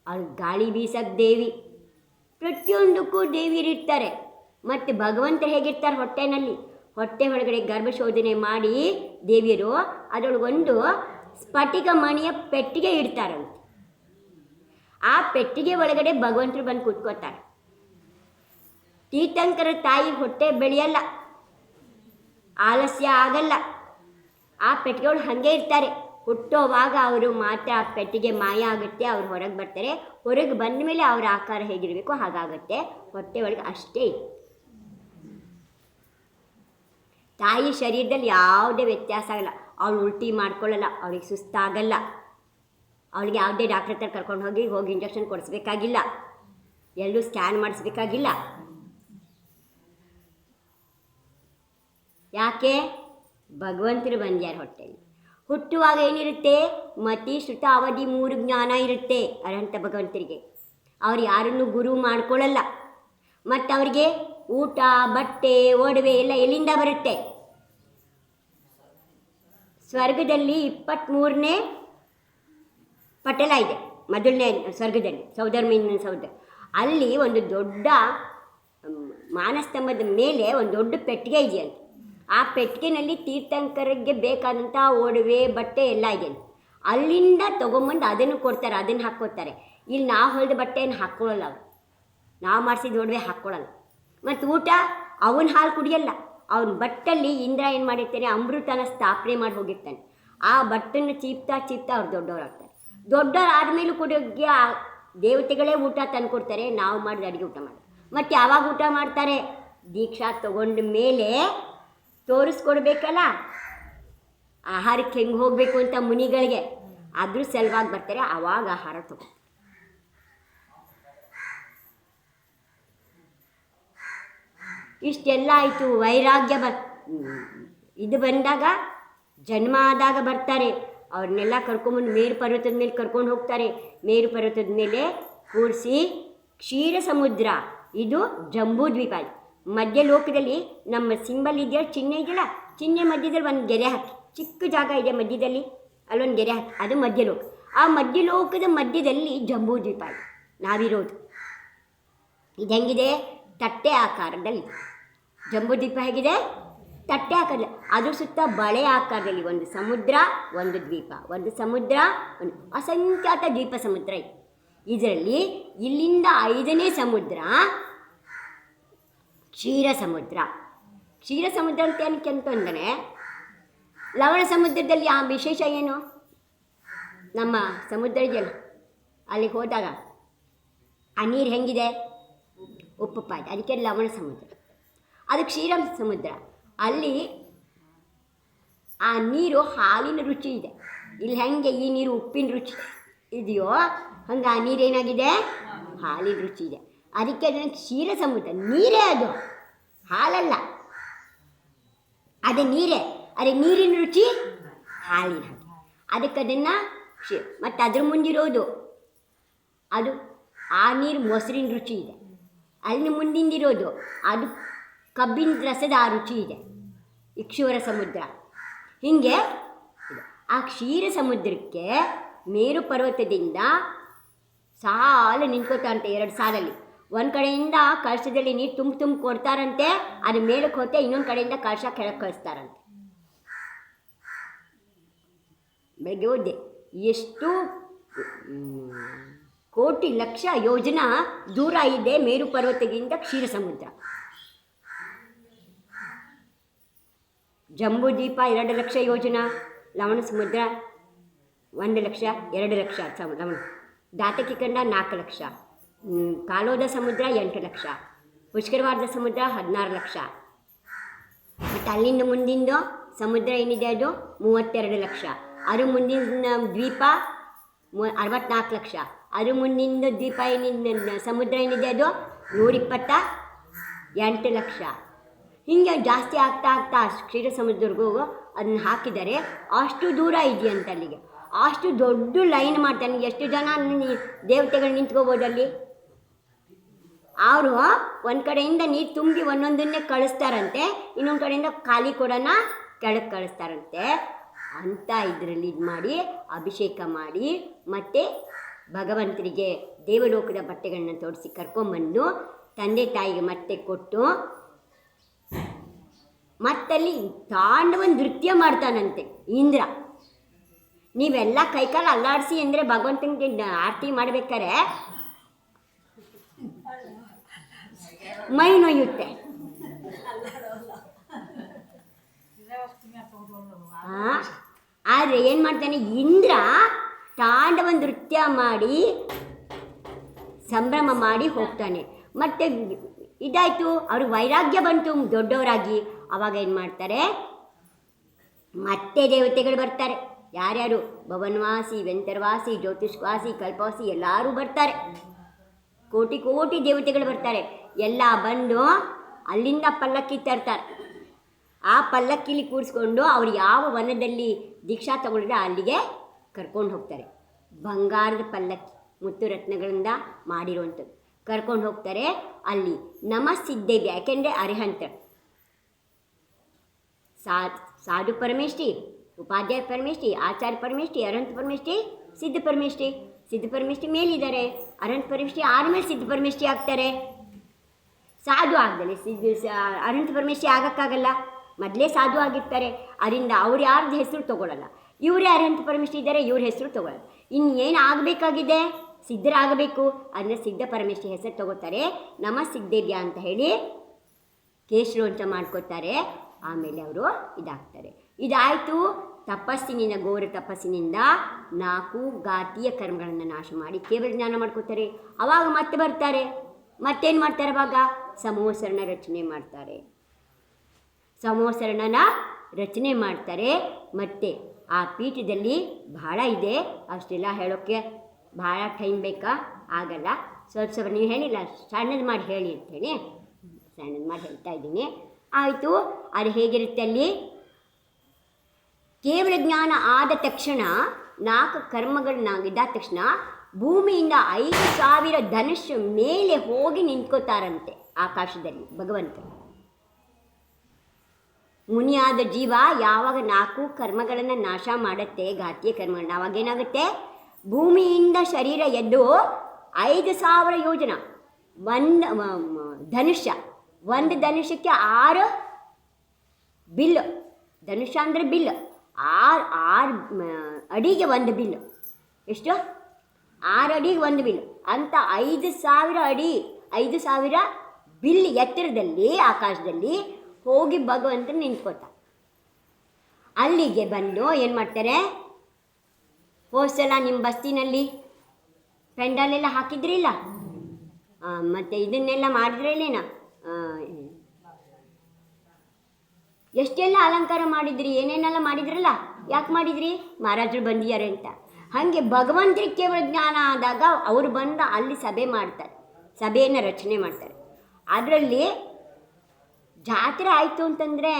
ಅವ್ಳು ಗಾಳಿ ಬೀಸಕ್ಕೆ ದೇವಿ, ಪ್ರತಿಯೊಂದಕ್ಕೂ ದೇವಿಯರಿರ್ತಾರೆ. ಮತ್ತು ಭಗವಂತ ಹೇಗಿರ್ತಾರೆ ಹೊಟ್ಟೆ ಒಳಗಡೆ ಗರ್ಭಶೋಧನೆ ಮಾಡಿ ದೇವಿಯರು ಅದರೊಳಗೊಂದು ಸ್ಫಟಿಕ ಮಣಿಯ ಪೆಟ್ಟಿಗೆ ಇಡ್ತಾರಂತೆ. ಆ ಪೆಟ್ಟಿಗೆ ಒಳಗಡೆ ಭಗವಂತರು ಬಂದು ಕೂತ್ಕೋತಾರೆ. ತೀರ್ಥಂಕರ ತಾಯಿ ಹೊಟ್ಟೆ ಬೆಳೆಯಲ್ಲ, ಆಲಸ್ಯ ಆಗಲ್ಲ. ಆ ಪೆಟ್ಟಿಗೆಗಳು ಹಾಗೆ ಇರ್ತಾರೆ. ಹುಟ್ಟೋವಾಗ ಅವರು ಮಾತ್ರ ಆ ಪೆಟ್ಟಿಗೆ ಮಾಯ ಆಗುತ್ತೆ, ಅವ್ರು ಹೊರಗೆ ಬರ್ತಾರೆ. ಹೊರಗೆ ಬಂದ ಮೇಲೆ ಅವರ ಆಕಾರ ಹೇಗಿರಬೇಕು ಹಾಗಾಗುತ್ತೆ. ಹೊಟ್ಟೆ ಒಳಗೆ ಅಷ್ಟೇ. ತಾಯಿ ಶರೀರದಲ್ಲಿ ಯಾವುದೇ ವ್ಯತ್ಯಾಸ ಆಗಲ್ಲ. ಅವಳು ಉಲ್ಟಿ ಮಾಡ್ಕೊಳ್ಳಲ್ಲ, ಅವಳಿಗೆ ಸುಸ್ತಾಗಲ್ಲ, ಅವಳಿಗೆ ಯಾವುದೇ ಡಾಕ್ಟ್ರ್ ಹತ್ರ ಕರ್ಕೊಂಡು ಹೋಗಿ ಇಂಜೆಕ್ಷನ್ ಕೊಡಿಸ್ಬೇಕಾಗಿಲ್ಲ, ಎಲ್ಲೂ ಸ್ಕ್ಯಾನ್ ಮಾಡಿಸ್ಬೇಕಾಗಿಲ್ಲ. ಯಾಕೆ? ಭಗವಂತರು ಬಂದ್ಯಾರ ಹೊಟ್ಟೆಯಲ್ಲಿ. ಹುಟ್ಟುವಾಗ ಏನಿರುತ್ತೆ? ಮತಿ, ಶ್ರುತ, ಅವಧಿ 3 ಜ್ಞಾನ ಇರುತ್ತೆ ಅರ್ಹಂತ ಭಗವಂತರಿಗೆ. ಅವ್ರು ಯಾರನ್ನು ಗುರು ಮಾಡ್ಕೊಳ್ಳಲ್ಲ. ಮತ್ತು ಅವ್ರಿಗೆ ಊಟ, ಬಟ್ಟೆ, ಒಡವೆ ಎಲ್ಲ ಎಲ್ಲಿಂದ ಬರುತ್ತೆ? ಸ್ವರ್ಗದಲ್ಲಿ 23ನೇ ಪಟಲ ಇದೆ. ಮೊದಲನೇ ಸ್ವರ್ಗದಲ್ಲಿ ಸೌಧರ್ಮಿನ ಸೌಧ, ಅಲ್ಲಿ ಒಂದು ದೊಡ್ಡ ಮಾನಸ್ತಂಭದ ಮೇಲೆ ಒಂದು ದೊಡ್ಡ ಪೆಟ್ಟಿಗೆ ಇದೆಯಂತೆ. ಆ ಪೆಟ್ಟಿಗೆನಲ್ಲಿ ತೀರ್ಥಂಕರಿಗೆ ಬೇಕಾದಂಥ ಒಡವೆ, ಬಟ್ಟೆ ಎಲ್ಲ ಇದೆ. ಅಲ್ಲಿಂದ ತೊಗೊಂಬಂದು ಅದನ್ನು ಕೊಡ್ತಾರೆ, ಅದನ್ನು ಹಾಕ್ಕೋತಾರೆ. ಇಲ್ಲಿ ನಾವು ಹೊಲಿದ ಬಟ್ಟೆಯನ್ನು ಹಾಕ್ಕೊಳ್ಳಲ್ಲ, ಅವರು ನಾವು ಮಾಡಿಸಿದ ಒಡವೆ ಹಾಕ್ಕೊಳ್ಳಲ್ಲ. ಮತ್ತು ಊಟ ಅವನ ಹಾಲು ಕುಡಿಯಲ್ಲ. ಅವನ ಬಟ್ಟಲ್ಲಿ ಇಂದ್ರ ಏನು ಮಾಡಿರ್ತಾನೆ, ಅಮೃತನ ಸ್ಥಾಪನೆ ಮಾಡಿ ಹೋಗಿರ್ತಾನೆ. ಆ ಬಟ್ಟನ್ನು ಚೀಪ್ತಾ ಅವ್ರು ದೊಡ್ಡವರಾಗ್ತಾರೆ. ದೊಡ್ಡವ್ರು ಆದಮೇಲೂ ಕೂಡ ದೇವತೆಗಳೇ ಊಟ ತಂದು ಕೊಡ್ತಾರೆ, ನಾವು ಮಾಡಿದ ಅಡುಗೆ ಊಟ ಮಾಡಿ. ಮತ್ತು ಯಾವಾಗ ಊಟ ಮಾಡ್ತಾರೆ? ದೀಕ್ಷಾ ತಗೊಂಡ ಮೇಲೆ ತೋರಿಸ್ಕೊಡ್ಬೇಕಲ್ಲ ಆಹಾರಕ್ಕೆ ಹೆಂಗೆ ಹೋಗಬೇಕು ಅಂತ ಮುನಿಗಳಿಗೆ, ಅದ್ರ ಸಲುವಾಗಿ ಬರ್ತಾರೆ. ಆವಾಗ ಆಹಾರ ತಗೋ. ಇಷ್ಟೆಲ್ಲ ಆಯಿತು. ವೈರಾಗ್ಯ ಇದು ಬಂದಾಗ, ಜನ್ಮ ಆದಾಗ ಬರ್ತಾರೆ. ಅವ್ರನ್ನೆಲ್ಲ ಕರ್ಕೊಂಬಂದು ಮೇರು ಪರ್ವತದ ಮೇಲೆ ಕರ್ಕೊಂಡು ಹೋಗ್ತಾರೆ. ಮೇರು ಪರ್ವತದ ಮೇಲೆ ಕೂರಿಸಿ ಕ್ಷೀರ ಸಮುದ್ರ, ಇದು ಜಂಬೂ ದ್ವೀಪ. ಮಧ್ಯ ಲೋಕದಲ್ಲಿ ನಮ್ಮ ಸಿಂಬಲ್ ಇದೆಯಲ್ಲ, ಚಿಹ್ನೆ ಇದೆಯಲ್ಲ, ಚಿಹ್ನೆ ಮಧ್ಯದಲ್ಲಿ ಒಂದು ಗೆರೆ ಹಾಕಿ, ಚಿಕ್ಕ ಜಾಗ ಇದೆ ಮಧ್ಯದಲ್ಲಿ, ಅಲ್ಲೊಂದು ಗೆರೆ ಹಾಕಿ, ಅದು ಮಧ್ಯಲೋಕ. ಆ ಮಧ್ಯಲೋಕದ ಮಧ್ಯದಲ್ಲಿ ಜಂಬೂ ದ್ವೀಪ ಇದೆ ನಾವಿರೋದು. ಇದು ಹೆಂಗಿದೆ? ತಟ್ಟೆ ಆಕಾರದಲ್ಲಿ. ಜಂಬೂ ದ್ವೀಪ ಹೇಗಿದೆ? ತಟ್ಟೆ ಆಕಾರದಲ್ಲಿ. ಅದ್ರ ಸುತ್ತ ಬಳೆ ಆಕಾರದಲ್ಲಿ ಒಂದು ಸಮುದ್ರ, ಒಂದು ದ್ವೀಪ, ಒಂದು ಸಮುದ್ರ, ಒಂದು ಅಸಂಖ್ಯಾತ ದ್ವೀಪ ಸಮುದ್ರ ಇದೆ. ಇದರಲ್ಲಿ ಇಲ್ಲಿಂದ 5ನೇ ಸಮುದ್ರ ಕ್ಷೀರ ಸಮುದ್ರ. ಕ್ಷೀರ ಸಮುದ್ರ ಅಂತ ಏನಕ್ಕೆ ಅಂತಂದರೆ, ಲವಣ ಸಮುದ್ರದಲ್ಲಿ ಆ ವಿಶೇಷ ಏನು? ನಮ್ಮ ಸಮುದ್ರ ಇದೆಯಲ್ಲ, ಅಲ್ಲಿಗೆ ಹೋದಾಗ ಆ ನೀರು ಹೆಂಗಿದೆ? ಉಪ್ಪುಪ್ಪಾಯಿ, ಅದಕ್ಕೆ ಲವಣ ಸಮುದ್ರ. ಅದು ಕ್ಷೀರ ಸಮುದ್ರ. ಅಲ್ಲಿ ಆ ನೀರು ಹಾಲಿನ ರುಚಿ ಇದೆ. ಇಲ್ಲಿ ಹೆಂಗೆ ಈ ನೀರು ಉಪ್ಪಿನ ರುಚಿ ಇದೆಯೋ, ಹಂಗೆ ಆ ನೀರೇನಾಗಿದೆ? ಹಾಲಿನ ರುಚಿ ಇದೆ. ಅದಕ್ಕೆ ಅದನ್ನು ಕ್ಷೀರ ಸಮುದ್ರ. ನೀರೇ ಅದು, ಹಾಲಲ್ಲ, ಅದೇ ನೀರೇ. ಅದೇ ನೀರಿನ ರುಚಿ ಹಾಲಿನ ಹಾಗೆ. ಅದಕ್ಕೆ ಅದನ್ನು ಮತ್ತು ಅದ್ರ ಮುಂದಿರೋದು ಅದು ಆ ನೀರು ಮೊಸರಿನ ರುಚಿ ಇದೆ. ಅಲ್ಲಿ ಮುಂದಿಂದಿರೋದು ಅದು ಕಬ್ಬಿನ ರಸದ ಆ ರುಚಿ ಇದೆ, ಇಕ್ಷುವರ ಸಮುದ್ರ. ಹೀಗೆ ಆ ಕ್ಷೀರ ಸಮುದ್ರಕ್ಕೆ ಮೇರು ಪರ್ವತದಿಂದ ಸಾಲು ನಿಂತ್ಕೋತಾರಂತೆ, 2 ಸಾಲಲ್ಲಿ. ಒಂದು ಕಡೆಯಿಂದ ಕಳಶದಲ್ಲಿ ನೀರು ತುಂಬ ಕೊಡ್ತಾರಂತೆ, ಅದು ಮೇಲಕ್ಕೆ ಹೋಗುತ್ತೆ. ಇನ್ನೊಂದು ಕಡೆಯಿಂದ ಕಳಶ ಕೆಳಗೆ ಕಳಿಸ್ತಾರಂತೆ. ಬೆಳಗ್ಗೆ ಓದಿದೆ, ಎಷ್ಟು ಕೋಟಿ ಲಕ್ಷ ಯೋಜನ ದೂರ ಇದೆ ಮೇರು ಪರ್ವತದಿಂದ ಕ್ಷೀರ ಸಮುದ್ರ. ಜಂಬೂ ದ್ವೀಪ 2 ಲಕ್ಷ ಯೋಜನ, ಲವಣ ಸಮುದ್ರ 1 ಲಕ್ಷ, 2 ಲಕ್ಷ ಲವಣ. ದಾತಕಿಕಂಡ 4 ಲಕ್ಷ, ಕಾಲೋದ ಸಮುದ್ರ 8 ಲಕ್ಷ, ಪುಷ್ಕರವಾದ ಸಮುದ್ರ 16 ಲಕ್ಷ. ಮತ್ತು ಅಲ್ಲಿಂದ ಮುಂದಿಂದ ಸಮುದ್ರ ಏನಿದೆ ಅದು 32 ಲಕ್ಷ. ಅದ್ರ ಮುಂದಿನ ದ್ವೀಪ 64 ಲಕ್ಷ. ಅದ್ರ ಮುಂದಿನ ದ್ವೀಪ ಏನಿದೆ, ಸಮುದ್ರ ಏನಿದೆ ಅದು 128 ಲಕ್ಷ. ಹೀಗೆ ಜಾಸ್ತಿ ಆಗ್ತಾ ಆಗ್ತಾ ಕ್ಷೀರ ಸಮುದ್ರಗೂ ಅದನ್ನ ಹಾಕಿದರೆ ಅಷ್ಟು ದೂರ ಇದೆಯಂತ ಅಲ್ಲಿಗೆ. ಅಷ್ಟು ದೊಡ್ಡ ಲೈನ್ ಮಾಡ್ತಾನೆ. ಎಷ್ಟು ಜನ ದೇವತೆಗಳು ನಿಂತ್ಕೋಬೋದಲ್ಲಿ. ಅವರು ಒಂದು ಕಡೆಯಿಂದ ನೀರು ತುಂಬಿ ಒಂದೊಂದನ್ನೇ ಕಳಿಸ್ತಾರಂತೆ, ಇನ್ನೊಂದು ಕಡೆಯಿಂದ ಖಾಲಿ ಕೊಡೋಣ ಕೆಳಗೆ ಕಳಿಸ್ತಾರಂತೆ. ಅಂತ ಇದರಲ್ಲಿ ಇದು ಮಾಡಿ ಅಭಿಷೇಕ ಮಾಡಿ ಮತ್ತು ಭಗವಂತರಿಗೆ ದೇವಲೋಕದ ಬಟ್ಟೆಗಳನ್ನ ತೊಡಿಸಿ ಕರ್ಕೊಂಬಂದು ತಂದೆ ತಾಯಿಗೆ ಮತ್ತೆ ಕೊಟ್ಟು ಮತ್ತಲ್ಲಿ ತಾಂಡವ ನೃತ್ಯ ಮಾಡ್ತಾನಂತೆ ಇಂದ್ರ. ನೀವೆಲ್ಲ ಕೈಕಾಲು ಅಲ್ಲಾಡಿಸಿ ಅಂದರೆ ಭಗವಂತನಿಗೆ ಆರತಿ ಮಾಡಬೇಕಾರೆ ಮೈ ನೋಯುತ್ತೆ. ಆದರೆ ಏನು ಮಾಡ್ತಾನೆ ಇಂದ್ರ? ತಾಂಡವ ನೃತ್ಯ ಮಾಡಿ ಸಂಭ್ರಮ ಮಾಡಿ ಹೋಗ್ತಾನೆ. ಮತ್ತು ಇದಾಯಿತು, ಅವ್ರಿಗೆ ವೈರಾಗ್ಯ ಬಂತು ದೊಡ್ಡವರಾಗಿ. ಆವಾಗ ಏನು ಮಾಡ್ತಾರೆ? ಮತ್ತೆ ದೇವತೆಗಳು ಬರ್ತಾರೆ. ಯಾರ್ಯಾರು? ಭವನ್ವಾಸಿ, ವೆಂತರ್ವಾಸಿ, ಜ್ಯೋತಿಷ್ವಾಸಿ, ಕಲ್ಪವಾಸಿ ಎಲ್ಲರೂ ಬರ್ತಾರೆ. ಕೋಟಿ ಕೋಟಿ ದೇವತೆಗಳು ಬರ್ತಾರೆ. ಎಲ್ಲ ಬಂದು ಅಲ್ಲಿಂದ ಪಲ್ಲಕ್ಕಿ ತರ್ತಾರೆ. ಆ ಪಲ್ಲಕ್ಕಿಲಿ ಕೂರಿಸ್ಕೊಂಡು ಅವ್ರು ಯಾವ ವನದಲ್ಲಿ ದೀಕ್ಷಾ ತಗೊಂಡ್ರೆ ಅಲ್ಲಿಗೆ ಕರ್ಕೊಂಡು ಹೋಗ್ತಾರೆ. ಬಂಗಾರದ ಪಲ್ಲಕ್ಕಿ, ಮುತ್ತು ರತ್ನಗಳಿಂದ ಮಾಡಿರುವಂಥದ್ದು ಕರ್ಕೊಂಡು ಹೋಗ್ತಾರೆ. ಅಲ್ಲಿ ನಮಸ್ಸಿದ್ದೇವೆ, ಯಾಕೆಂದರೆ ಅರಿಹಂತ ಸಾಧು ಪರಮೇಷ್ಠಿ, ಉಪಾಧ್ಯಾಯ ಪರಮೇಷ್ಠಿ, ಆಚಾರ್ಯ ಪರಮೇಷ್ಠಿ, ಅರಂತ ಪರಮೇಷ್ಠಿ, ಸಿದ್ಧ ಪರಮೇಷ್ಠಿ. ಸಿದ್ಧ ಪರಮೇಷ್ಠಿ ಮೇಲಿದ್ದಾರೆ, ಅರಂತ ಪರಮೇಷ್ಠಿ ಆದಮೇಲೆ ಸಿದ್ಧ ಪರಮೇಷ್ಠಿ ಆಗ್ತಾರೆ. ಸಾಧು ಆಗದಲ್ಲಿ ಅರಂತ ಪರಮೇಷ್ಠಿ ಆಗೋಕ್ಕಾಗಲ್ಲ, ಮೊದಲೇ ಸಾಧು ಆಗಿರ್ತಾರೆ. ಅದರಿಂದ ಅವ್ರು ಯಾರ್ದು ಹೆಸರು ತೊಗೊಳ್ಳಲ್ಲ. ಇವರೇ ಅರಂತ ಪರಮೇಷ್ಠಿ ಇದ್ದಾರೆ, ಇವ್ರ ಹೆಸರು ತೊಗೊಳ್ಳಲ್ಲ. ಇನ್ನೇನು ಆಗಬೇಕಾಗಿದೆ? ಸಿದ್ಧರಾಗಬೇಕು. ಅದನ್ನ ಸಿದ್ಧ ಪರಮೇಷ್ಠಿ ಹೆಸರು ತಗೋತಾರೆ. ನಮಸ್ಸಿದ್ದೇವ್ಯ ಅಂತ ಹೇಳಿ ಕೇಶರು ಅಂತ ಮಾಡ್ಕೋತಾರೆ. ಆಮೇಲೆ ಅವರು ಇದಾಗ್ತಾರೆ. ಇದಾಯಿತು. ತಪಸ್ಸಿನಿಂದ, ಘೋರ ತಪಸ್ಸಿನಿಂದ 4 ಘಾತೀಯ ಕರ್ಮಗಳನ್ನು ನಾಶ ಮಾಡಿ ಕೇವಲ ಜ್ಞಾನ ಮಾಡ್ಕೋತಾರೆ. ಅವಾಗ ಮತ್ತೆ ಬರ್ತಾರೆ. ಮತ್ತೇನು ಮಾಡ್ತಾರೆ? ಅವಾಗ ಸಮೂಹಸರಣ ರಚನೆ ಮಾಡ್ತಾರೆ. ಸಮೂಹಸರಣನ ರಚನೆ ಮಾಡ್ತಾರೆ. ಮತ್ತು ಆ ಪೀಠದಲ್ಲಿ ಬಹಳ ಇದೆ, ಅಷ್ಟೆಲ್ಲ ಹೇಳೋಕ್ಕೆ ಭಾಳ ಟೈಮ್ ಬೇಕಾ? ಆಗಲ್ಲ. ಸ್ವಲ್ಪ ನೀವು ಹೇಳಿಲ್ಲ, ಸಣ್ಣದು ಮಾಡಿ ಹೇಳಿ ಅಂಥೇಳಿ ಸಣ್ಣದು ಮಾಡಿ ಹೇಳ್ತಾ ಇದ್ದೀನಿ. ಆಯಿತು, ಅದು ಹೇಗಿರುತ್ತೆ ಅಲ್ಲಿ? ಕೇವಲ ಜ್ಞಾನ ಆದ ತಕ್ಷಣ 4 ಕರ್ಮಗಳನ್ನಾಗಿದ್ದ ತಕ್ಷಣ ಭೂಮಿಯಿಂದ 5,000 ಧನುಷ್ ಮೇಲೆ ಹೋಗಿ ನಿಂತ್ಕೋತಾರಂತೆ ಆಕಾಶದಲ್ಲಿ ಭಗವಂತ. ಮುನಿಯಾದ ಜೀವ ಯಾವಾಗ 4 ಕರ್ಮಗಳನ್ನು ನಾಶ ಮಾಡುತ್ತೆ, ಘಾತೀಯ ಕರ್ಮಗಳನ್ನ, ಅವಾಗೇನಾಗುತ್ತೆ? ಭೂಮಿಯಿಂದ ಶರೀರ ಎದ್ದು 5,000 ಯೋಜನ, ಒಂದು ಧನುಷ್ಯ, ಒಂದು ಧನುಷ್ಯಕ್ಕೆ 6 ಬಿಲ್ಲು. ಧನುಷ್ಯ ಅಂದರೆ ಬಿಲ್ಲು, 6 ಅಡಿಗೆ ಒಂದು ಬಿಲ್ಲು. ಎಷ್ಟು? 6 ಅಡಿಗೆ ಒಂದು ಬಿಲ್ಲು ಅಂತ 5,000 ಅಡಿ, 5,000 ಬಿಲ್ ಎತ್ತರದಲ್ಲಿ ಆಕಾಶದಲ್ಲಿ ಹೋಗಿ ಭಗವಂತನ ನಿಂತ್ಕೋತ. ಅಲ್ಲಿಗೆ ಬಂದು ಏನು ಮಾಡ್ತಾರೆ? ಹೋದ್ಸಲ ನಿಮ್ಮ ಬಸ್ತಿನಲ್ಲಿ ಪೆಂಡಾಲೆಲ್ಲ ಹಾಕಿದ್ರಿಲ್ಲ, ಮತ್ತು ಇದನ್ನೆಲ್ಲ ಮಾಡಿದ್ರೇನೇನ, ಎಷ್ಟೆಲ್ಲ ಅಲಂಕಾರ ಮಾಡಿದ್ರಿ, ಏನೇನೆಲ್ಲ ಮಾಡಿದ್ರಲ್ಲ. ಯಾಕೆ ಮಾಡಿದ್ರಿ? ಮಹಾರಾಜರು ಬಂದಿದ್ದಾರೆ ಅಂತ. ಹಾಗೆ ಭಗವಂತರಿಗೆ ಕೇವಲ ಜ್ಞಾನ ಆದಾಗ ಅವರು ಬಂದು ಅಲ್ಲಿ ಸಭೆ ಮಾಡ್ತಾರೆ, ಸಭೆಯನ್ನು ರಚನೆ ಮಾಡ್ತಾರೆ. ಅದರಲ್ಲಿ ಜಾತ್ರೆ ಆಯಿತು ಅಂತಂದರೆ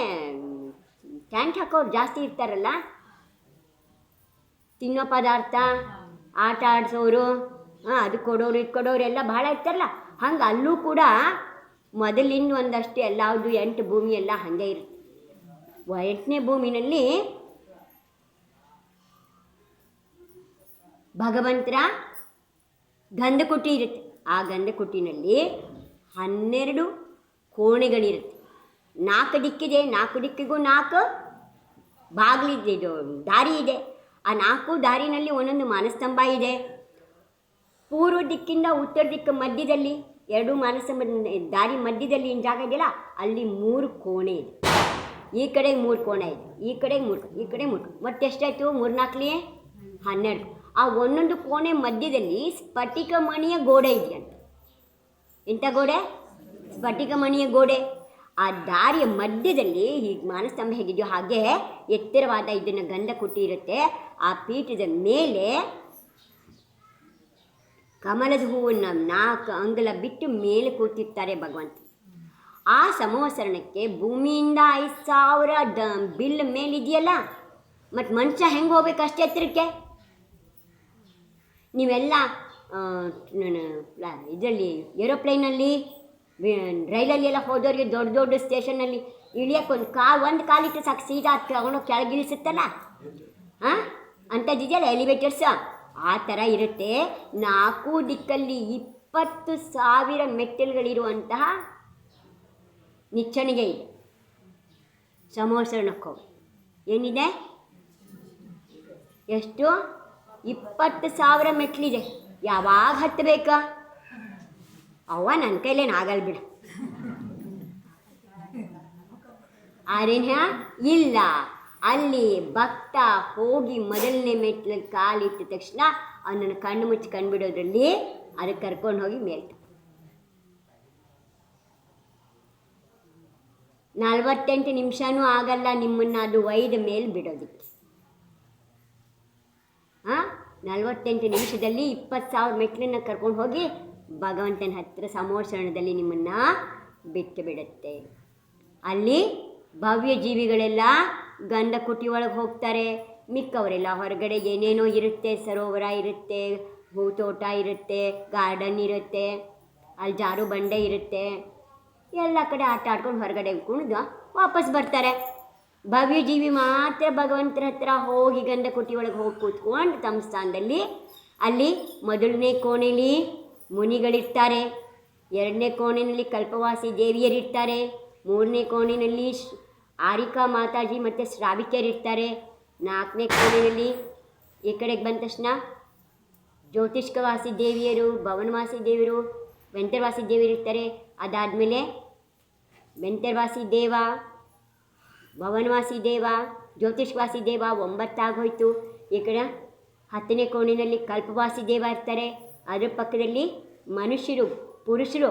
ಟ್ಯಾಂಕ್ ಹಾಕೋರು ಜಾಸ್ತಿ ಇರ್ತಾರಲ್ಲ, ತಿನ್ನೋ ಪದಾರ್ಥ, ಆಟ ಆಡಿಸೋರು, ಅದು ಕೊಡೋರು ಇದು ಕೊಡೋರು ಎಲ್ಲ ಭಾಳ ಇರ್ತಾರಲ್ಲ. ಹಂಗೆ ಅಲ್ಲೂ ಕೂಡ ಮೊದಲಿಂದ ಒಂದಷ್ಟು ಎಲ್ಲವುದು 8 ಭೂಮಿ ಎಲ್ಲ ಹಾಗೆ ಇರುತ್ತೆ. 8ನೇ ಭೂಮಿನಲ್ಲಿ ಭಗವಂತರ ಗಂಧಕುಟಿ ಇರುತ್ತೆ. ಆ ಗಂಧಕುಟಿನಲ್ಲಿ 12 ಕೋಣೆಗಳಿರುತ್ತೆ. 4 ದಿಕ್ಕಿದೆ, 4 ದಿಕ್ಕಿಗೂ 4 ಬಾಗಿಲಿದೆ, ಇದು ದಾರಿ ಇದೆ. ಆ 4 ದಾರಿನಲ್ಲಿ ಒಂದೊಂದು ಮಾನಸ್ತಂಭ ಇದೆ. ಪೂರ್ವ ದಿಕ್ಕಿಂದ ಉತ್ತರ ದಿಕ್ಕು ಮಧ್ಯದಲ್ಲಿ 2 ಮಾನಸ್ತಂಭ ದಾರಿ ಮಧ್ಯದಲ್ಲಿ ಏನು ಜಾಗ ಇದೆಯಲ್ಲ, ಅಲ್ಲಿ 3 ಕೋಣೆ ಇದೆ. ಈ ಕಡೆಗೆ 3 ಕೋಣೆ ಇದೆ, ಈ ಕಡೆಗೆ 3, ಈ ಕಡೆ 3, ಒಟ್ಟು ಎಷ್ಟಾಯಿತು? 3 4 12. ಆ ಒಂದೊಂದು ಕೋಣೆ ಮಧ್ಯದಲ್ಲಿ ಸ್ಫಟಿಕ ಮಣಿಯ ಗೋಡೆ ಇದೆಯಂತ. ಇಂಥ ಗೋಡೆ? ಸ್ಫಟಿಕ ಮಣಿಯ ಗೋಡೆ. ಆ ದಾರಿಯ ಮಧ್ಯದಲ್ಲಿ ಹೀಗೆ ಮಾನಸ್ತಂಭ ಹೇಗಿದೆಯೋ ಹಾಗೆ ಎತ್ತರವಾದ ಇದನ್ನು ಗಂಧಕುಟಿ ಇರುತ್ತೆ. ಆ ಪೀಠದ ಮೇಲೆ ಕಮಲದ ಹೂವನ್ನು 4 ಅಂಗುಲ ಬಿಟ್ಟು ಮೇಲೆ ಕೂತಿರ್ತಾರೆ ಭಗವಂತ. ಆ ಸಂವತ್ಸರಣಕ್ಕೆ ಭೂಮಿಯಿಂದ 5,000 ಬಿಲ್ ಮೇಲಿದೆಯಲ್ಲ, ಮತ್ತು ಮನುಷ್ಯ ಹೆಂಗೆ ಹೋಗ್ಬೇಕು ಅಷ್ಟೇ ಎತ್ತರಕ್ಕೆ? ನೀವೆಲ್ಲ ಇದರಲ್ಲಿ ಏರೋಪ್ಲೇನಲ್ಲಿ, ರೈಲಲ್ಲಿ ಎಲ್ಲ ಹೋದವ್ರಿಗೆ ದೊಡ್ಡ ದೊಡ್ಡ ಸ್ಟೇಷನಲ್ಲಿ ಇಳಿಯೋಕ್ಕೆ ಒಂದು ಕಾಲಿಟ್ಟು ಸಾಕು, ಸೀದಾ ತಗೊಂಡೋಗಿ ಕೆಳಗಿಳಿಸುತ್ತಲ್ಲ, ಅಂಥದ್ದಿದೆಯಲ್ಲ ಎಲಿವೇಟರ್ಸ್, ಆ ಥರ ಇರುತ್ತೆ. 4 ದಿಕ್ಕಲ್ಲಿ 20,000 ಮೆಟ್ಟಿಲುಗಳಿರುವಂತಹ ನಿಚ್ಚಣಿಗೆ ಇದೆ. ಸಂವತ್ಸರಣಕ್ಕೂ ಏನಿದೆ? ಎಷ್ಟು? 20,000 ಮೆಟ್ಲಿದೆ. ಯಾವಾಗ ಹತ್ತಬೇಕಾ? ಅವ್ವ ನನ್ನ ಕೈಲೇನು ಆಗಲ್ಲ ಬಿಡ. ಆರೇನ ಇಲ್ಲ, ಅಲ್ಲಿ ಭಕ್ತ ಹೋಗಿ ಮೊದಲನೇ ಮೆಟ್ಲಲ್ಲಿ ಕಾಲಿಟ್ಟ ತಕ್ಷಣ ಅವನನ್ನು ಕಣ್ಣು ಮುಚ್ಚಿ ಕಂಡುಬಿಡೋದ್ರಲ್ಲಿ ಅದಕ್ಕೆ ಕರ್ಕೊಂಡು ಹೋಗಿ ಮೇಲ್ತ 48 ನಿಮಿಷನೂ ಆಗಲ್ಲ ನಿಮ್ಮನ್ನು ಅದು ಒಯ್ದ ಮೇಲೆ ಬಿಡೋದಕ್ಕೆ. 48 ನಿಮಿಷದಲ್ಲಿ 20,000 ಮೆಟ್ಲನ್ನು ಕರ್ಕೊಂಡು ಹೋಗಿ ಭಗವಂತನ ಹತ್ತಿರ ಸಂವತ್ಸರಣದಲ್ಲಿ ನಿಮ್ಮನ್ನು ಬಿಟ್ಟು ಬಿಡುತ್ತೆ. ಅಲ್ಲಿ ಭವ್ಯ ಜೀವಿಗಳೆಲ್ಲ ಗಂಧಕುಟಿ ಒಳಗೆ ಹೋಗ್ತಾರೆ, ಮಿಕ್ಕವರೆಲ್ಲ ಹೊರಗಡೆ ಏನೇನೋ ಇರುತ್ತೆ, ಸರೋವರ ಇರುತ್ತೆ, ಹೂತೋಟ ಇರುತ್ತೆ, ಗಾರ್ಡನ್ ಇರುತ್ತೆ, ಅಲ್ಲಿ ಜಾರು ಬಂಡೆ ಇರುತ್ತೆ, ಎಲ್ಲ ಕಡೆ ಆಟ ಆಡ್ಕೊಂಡು ಹೊರಗಡೆ ಕುಣಿದು ವಾಪಸ್ ಬರ್ತಾರೆ. ಭವ್ಯ ಜೀವಿ ಮಾತ್ರ ಭಗವಂತರ ಹತ್ರ ಹೋಗಿ ಗಂಧಕುಟಿ ಒಳಗೆ ಹೋಗಿ ಕೂತ್ಕೊಂಡು ತಮ್ಮ ಸ್ಥಾನದಲ್ಲಿ ಅಲ್ಲಿ ಮೊದಲನೇ ಕೋಣೆಯಲ್ಲಿ ಮುನಿಗಳಿರ್ತಾರೆ, 2ನೇ ಕೋಣೆಯಲ್ಲಿ ಕಲ್ಪವಾಸಿ ದೇವಿಯರಿರ್ತಾರೆ, 3ನೇ ಕೋಣೆಯಲ್ಲಿ ಆರಿಕಾ ಮಾತಾಜಿ ಮತ್ತು ಶ್ರಾವಿಕ್ಯರಿರ್ತಾರೆ, 4ನೇ ಕೋಣೆಯಲ್ಲಿ ಈ ಕಡೆಗೆ ಬಂದ ತಕ್ಷಣ ಜ್ಯೋತಿಷ್ಕವಾಸಿ ದೇವಿಯರು, ಭವನವಾಸಿ ದೇವಿಯರು, ವೆಂತರವಾಸಿ ದೇವಿಯರು ಇರ್ತಾರೆ. ಅದಾದಮೇಲೆ ವೆಂತರವಾಸಿ ದೇವ, ಭವನವಾಸಿ ದೇವ, ಜ್ಯೋತಿಷ್ವಾಸಿ ದೇವ 9 ಆಗೋಯ್ತು. ಈ ಕಡೆ 10ನೇ ಕೋಣೆಯಲ್ಲಿ ಕಲ್ಪವಾಸಿ ದೇವ ಇರ್ತಾರೆ. ಅದರ ಪಕ್ಕದಲ್ಲಿ ಮನುಷ್ಯರು, ಪುರುಷರು,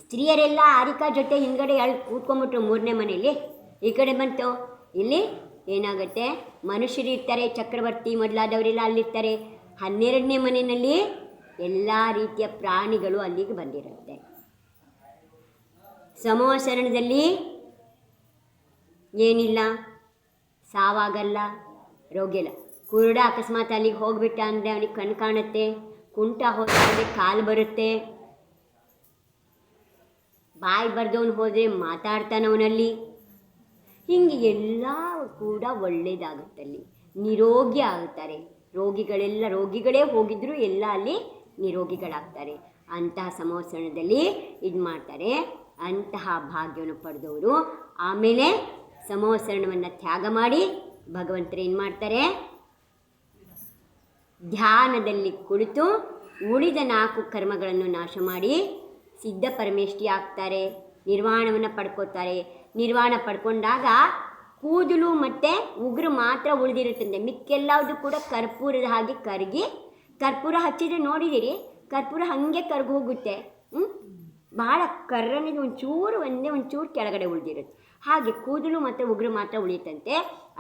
ಸ್ತ್ರೀಯರೆಲ್ಲ ಆರಿಕಾ ಜೊತೆ ಹಿಂದ್ಗಡೆ ಕೂತ್ಕೊಂಡ್ಬಿಟ್ರು 3ನೇ ಮನೆಯಲ್ಲಿ. ಈ ಕಡೆ ಬಂತು, ಇಲ್ಲಿ ಏನಾಗುತ್ತೆ, ಮನುಷ್ಯರು ಇರ್ತಾರೆ, ಚಕ್ರವರ್ತಿ ಮೊದಲಾದವರೆಲ್ಲ ಅಲ್ಲಿರ್ತಾರೆ. 12ನೇ ಮನೆಯಲ್ಲಿ ಎಲ್ಲ ರೀತಿಯ ಪ್ರಾಣಿಗಳು ಅಲ್ಲಿಗೆ ಬಂದಿರುತ್ತೆ. ಸಮೋಸರಣದಲ್ಲಿ ಏನಿಲ್ಲ, ಸಾವಾಗಲ್ಲ, ರೋಗ ಇಲ್ಲ. ಕುರುಡ ಅಕಸ್ಮಾತ್ ಅಲ್ಲಿಗೆ ಹೋಗ್ಬಿಟ್ಟ ಅಂದರೆ ಅವನಿಗೆ ಕಣ್ಣು ಕಾಣುತ್ತೆ, ಕುಂಟ ಹೋದರೆ ಕಾಲು ಬರುತ್ತೆ, ಬಾಯಿ ಬರ್ದವನು ಹೋದರೆ ಮಾತಾಡ್ತಾನವನಲ್ಲಿ. ಹೀಗೆ ಎಲ್ಲ ಕೂಡ ಒಳ್ಳೆಯದಾಗುತ್ತಲ್ಲಿ, ನಿರೋಗಿ ಆಗುತ್ತಾರೆ. ರೋಗಿಗಳೇ ಹೋಗಿದ್ರು ಎಲ್ಲ ಅಲ್ಲಿ ನಿರೋಗಿಗಳಾಗ್ತಾರೆ. ಅಂತಹ ಸಮೋಸರಣದಲ್ಲಿ ಇದು ಮಾಡ್ತಾರೆ. ಅಂತಹ ಭಾಗ್ಯವನ್ನು ಪಡೆದವರು ಆಮೇಲೆ ಸಮೋಸರಣವನ್ನು ತ್ಯಾಗ ಮಾಡಿ ಭಗವಂತರು ಏನು ಮಾಡ್ತಾರೆ, ಧ್ಯಾನದಲ್ಲಿ ಕುಳಿತು ಉಳಿದ 4 ಕರ್ಮಗಳನ್ನು ನಾಶ ಮಾಡಿ ಸಿದ್ಧ ಪರಮೇಷ್ಠಿ ಆಗ್ತಾರೆ, ನಿರ್ವಾಣವನ್ನು ಪಡ್ಕೋತಾರೆ. ನಿರ್ವಾಣ ಪಡ್ಕೊಂಡಾಗ ಕೂದಲು ಮತ್ತು ಉಗುರು ಮಾತ್ರ ಉಳಿದಿರುತ್ತದೆ, ಮಿಕ್ಕೆಲ್ಲವುದು ಕೂಡ ಕರ್ಪೂರದ ಹಾಗೆ ಕರಗಿ, ಕರ್ಪೂರ ಹಚ್ಚಿದರೆ ನೋಡಿದ್ದೀರಿ, ಕರ್ಪೂರ ಹಾಗೆ ಕರ್ಗಿ ಹೋಗುತ್ತೆ. ಭಾಳ ಕರ್ರನಿಗೆ ಒಂಚೂರು ಕೆಳಗಡೆ ಉಳಿದಿರುತ್ತೆ. ಹಾಗೆ ಕೂದಲು ಮತ್ತು ಉಗುರು ಮಾತ್ರ ಉಳಿಯುತ್ತಂತೆ.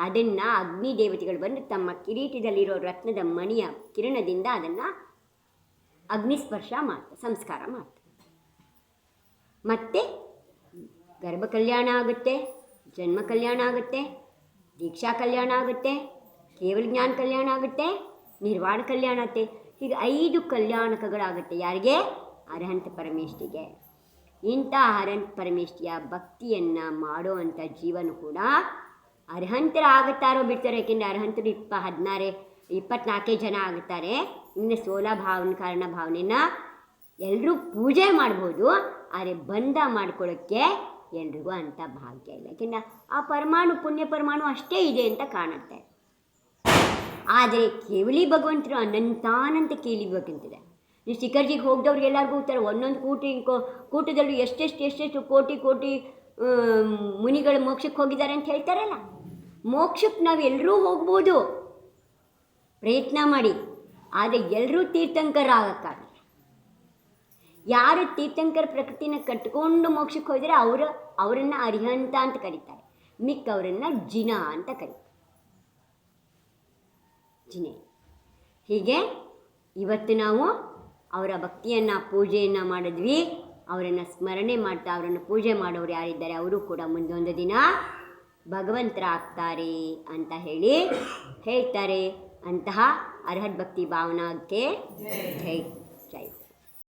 ಅದನ್ನು ಅಗ್ನಿ ದೇವತೆಗಳು ಬಂದು ತಮ್ಮ ಕಿರೀಟದಲ್ಲಿರೋ ರತ್ನದ ಮಣಿಯ ಕಿರಣದಿಂದ ಅದನ್ನು ಅಗ್ನಿಸ್ಪರ್ಶ ಮಾಡ್ತಾರೆ, ಸಂಸ್ಕಾರ ಮಾಡ್ತಾರೆ. ಮತ್ತು ಗರ್ಭ ಕಲ್ಯಾಣ ಆಗುತ್ತೆ, ಜನ್ಮ ಕಲ್ಯಾಣ ಆಗುತ್ತೆ, ದೀಕ್ಷಾ ಕಲ್ಯಾಣ ಆಗುತ್ತೆ, ಕೇವಲ ಜ್ಞಾನ ಕಲ್ಯಾಣ ಆಗುತ್ತೆ, ನಿರ್ವಾಣ ಕಲ್ಯಾಣ ಆಗುತ್ತೆ. ಹೀಗೆ 5 ಕಲ್ಯಾಣಕಗಳಾಗುತ್ತೆ. ಯಾರಿಗೆ? ಅರ್ಹಂತ ಪರಮೇಷ್ಠಿಗೆ. ಇಂಥ ಅರ್ಹಂತ ಪರಮೇಷ್ಠಿಯ ಭಕ್ತಿಯನ್ನು ಮಾಡೋ ಅಂಥ ಜೀವನ ಕೂಡ ಅರ್ಹಂತರಾಗುತ್ತಾರೋ ಬಿಡ್ತಾರೆ. ಯಾಕೆಂದರೆ ಅರ್ಹಂತರು 24 ಜನ ಆಗುತ್ತಾರೆ. ಇನ್ನು 16 ಭಾವನೆ ಕಾರಣ ಭಾವನೆನ ಎಲ್ಲರೂ ಪೂಜೆ ಮಾಡ್ಬೋದು, ಆದರೆ ಬಂಧ ಮಾಡ್ಕೊಳ್ಳೋಕ್ಕೆ ಎಲ್ರಿಗೂ ಅಂಥ ಭಾಗ್ಯ ಇಲ್ಲ. ಯಾಕೆಂದರೆ ಆ ಪರಮಾಣು ಪುಣ್ಯ ಪರಮಾಣು ಅಷ್ಟೇ ಇದೆ ಅಂತ ಕಾಣುತ್ತೆ. ಆದರೆ ಕೇವಲಿ ಭಗವಂತರು ಅನಂತಾನಂತ ಕೇಳಿಬೇಕಂತಿದೆ. ನೀವು ಶಿಖರ್ಜಿಗೆ ಹೋಗ್ದವ್ರಿಗೆ ಎಲ್ಲರಿಗೂ ಹೋಗ್ತಾರೆ, ಒಂದೊಂದು ಕೂಟದಲ್ಲೂ ಎಷ್ಟೆಷ್ಟು ಕೋಟಿ ಮುನಿಗಳು ಮೋಕ್ಷಕ್ಕೆ ಹೋಗಿದ್ದಾರೆ ಅಂತ ಹೇಳ್ತಾರಲ್ಲ. ಮೋಕ್ಷಕ್ಕೆ ನಾವು ಎಲ್ಲರೂ ಹೋಗ್ಬೋದು ಪ್ರಯತ್ನ ಮಾಡಿ, ಆದರೆ ಎಲ್ಲರೂ ತೀರ್ಥಂಕರಾಗಕ್ಕಾಗಲ್ಲ. ಯಾರು ತೀರ್ಥಂಕರ ಪ್ರಕೃತಿನ ಕಟ್ಕೊಂಡು ಮೋಕ್ಷಕ್ಕೆ ಹೋದರೆ ಅವರನ್ನು ಅರಿಹಂತ ಅಂತ ಕರೀತಾರೆ, ಮಿಕ್ಕವರನ್ನು ಜಿನ ಅಂತ ಕರೀತಾರೆ. ಜಿನೆ. ಹೀಗೆ ಇವತ್ತು ನಾವು ಅವರ ಭಕ್ತಿಯನ್ನು ಪೂಜೆಯನ್ನು ಮಾಡಿದ್ವಿ. ಅವರನ್ನು ಸ್ಮರಣೆ ಮಾಡ್ತಾ ಅವರನ್ನು ಪೂಜೆ ಮಾಡೋರು ಯಾರಿದ್ದಾರೆ ಅವರು ಕೂಡ ಮುಂದೊಂದು ದಿನ ಭಗವಂತರಾಗ್ತಾರೆ ಅಂತ ಹೇಳ್ತಾರೆ. ಅಂತಹ ಅರ್ಹತ್ ಭಕ್ತಿ ಭಾವನಾಕ್ಕೆ ಜೈ ಜೈ.